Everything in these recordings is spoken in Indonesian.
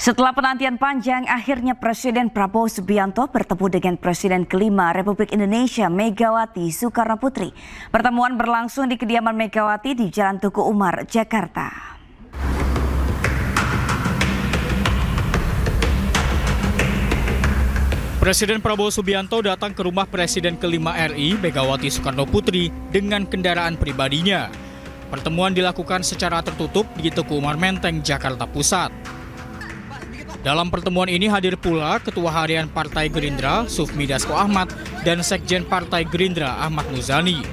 Setelah penantian panjang, akhirnya Presiden Prabowo Subianto bertemu dengan Presiden kelima Republik Indonesia Megawati Soekarnoputri. Pertemuan berlangsung di kediaman Megawati di Jalan Tuku Umar, Jakarta. Presiden Prabowo Subianto datang ke rumah Presiden kelima RI Megawati Soekarnoputri dengan kendaraan pribadinya. Pertemuan dilakukan secara tertutup di Tuku Umar Menteng, Jakarta Pusat. Dalam pertemuan ini hadir pula Ketua Harian Partai Gerindra Sufmi Dasko Ahmad dan Sekjen Partai Gerindra Ahmad Muzani.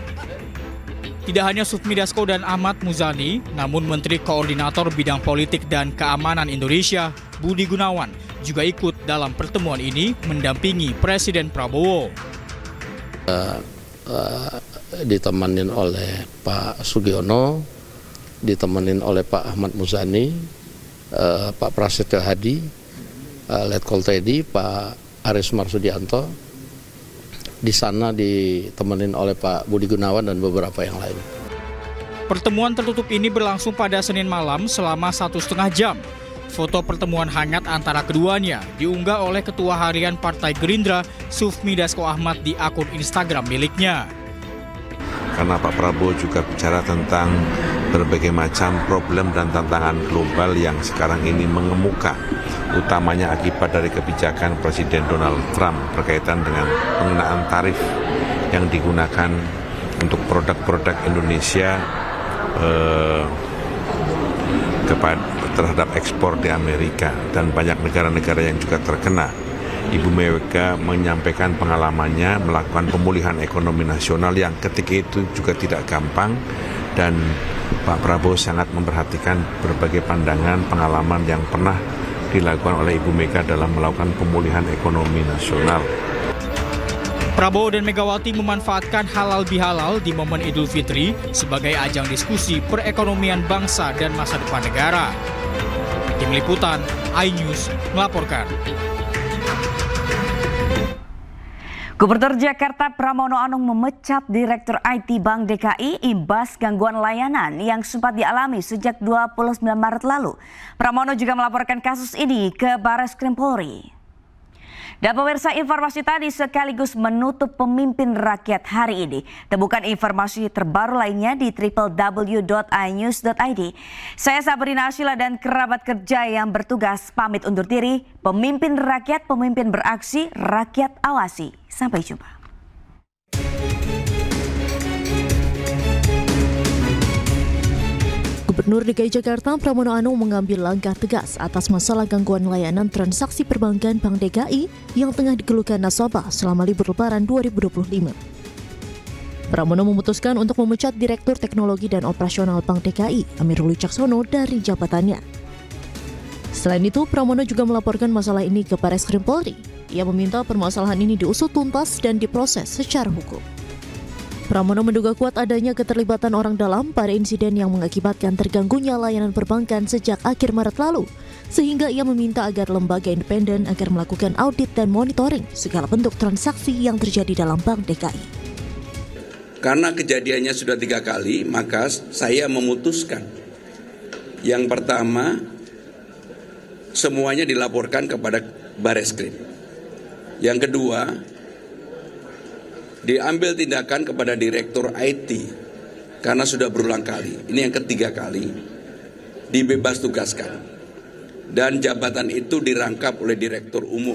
Tidak hanya Sufmi Dasko dan Ahmad Muzani, namun Menteri Koordinator Bidang Politik dan Keamanan Indonesia Budi Gunawan juga ikut dalam pertemuan ini mendampingi Presiden Prabowo. Ditemenin oleh Pak Sugiono, ditemenin oleh Pak Ahmad Muzani, Pak Prasetyo Hadi, Letkol Teddy, Pak Aris Marsudianto. Di sana ditemenin oleh Pak Budi Gunawan dan beberapa yang lain. Pertemuan tertutup ini berlangsung pada Senin malam selama 1,5 jam. Foto pertemuan hangat antara keduanya diunggah oleh Ketua Harian Partai Gerindra Sufmi Dasko Ahmad di akun Instagram miliknya. Karena Pak Prabowo juga bicara tentang berbagai macam problem dan tantangan global yang sekarang ini mengemuka, utamanya akibat dari kebijakan Presiden Donald Trump berkaitan dengan pengenaan tarif yang digunakan untuk produk-produk Indonesia terhadap ekspor di Amerika dan banyak negara-negara yang juga terkena. Ibu Mega menyampaikan pengalamannya melakukan pemulihan ekonomi nasional yang ketika itu juga tidak gampang, dan Pak Prabowo sangat memperhatikan berbagai pandangan pengalaman yang pernah dilakukan oleh Ibu Mega dalam melakukan pemulihan ekonomi nasional. Prabowo dan Megawati memanfaatkan halal bihalal di momen Idul Fitri sebagai ajang diskusi perekonomian bangsa dan masa depan negara. Tim Liputan, iNews melaporkan. Gubernur Jakarta Pramono Anung memecat Direktur IT Bank DKI imbas gangguan layanan yang sempat dialami sejak 29 Maret lalu. Pramono juga melaporkan kasus ini ke Barreskrim Polri. Dan pemirsa, informasi tadi sekaligus menutup Pemimpin Rakyat hari ini. Temukan informasi terbaru lainnya di www.inews.id. Saya Sabrina Asyila dan kerabat kerja yang bertugas pamit undur diri. Pemimpin Rakyat, pemimpin beraksi, rakyat awasi. Sampai jumpa. Gubernur DKI Jakarta Pramono Anung mengambil langkah tegas atas masalah gangguan layanan transaksi perbankan Bank DKI yang tengah dikeluhkan nasabah selama libur Lebaran 2025. Pramono memutuskan untuk memecat Direktur Teknologi dan Operasional Bank DKI Amirul Wicaksono dari jabatannya. Selain itu, Pramono juga melaporkan masalah ini ke Barreskrim Polri. Ia meminta permasalahan ini diusut tuntas dan diproses secara hukum. Pramono menduga kuat adanya keterlibatan orang dalam pada insiden yang mengakibatkan terganggunya layanan perbankan sejak akhir Maret lalu, sehingga ia meminta agar lembaga independen agar melakukan audit dan monitoring segala bentuk transaksi yang terjadi dalam Bank DKI. Karena kejadiannya sudah 3 kali, maka saya memutuskan yang pertama semuanya dilaporkan kepada Barreskrim. Yang kedua, diambil tindakan kepada Direktur IT karena sudah berulang kali. Ini yang ketiga kali dibebas tugaskan dan jabatan itu dirangkap oleh Direktur Umum.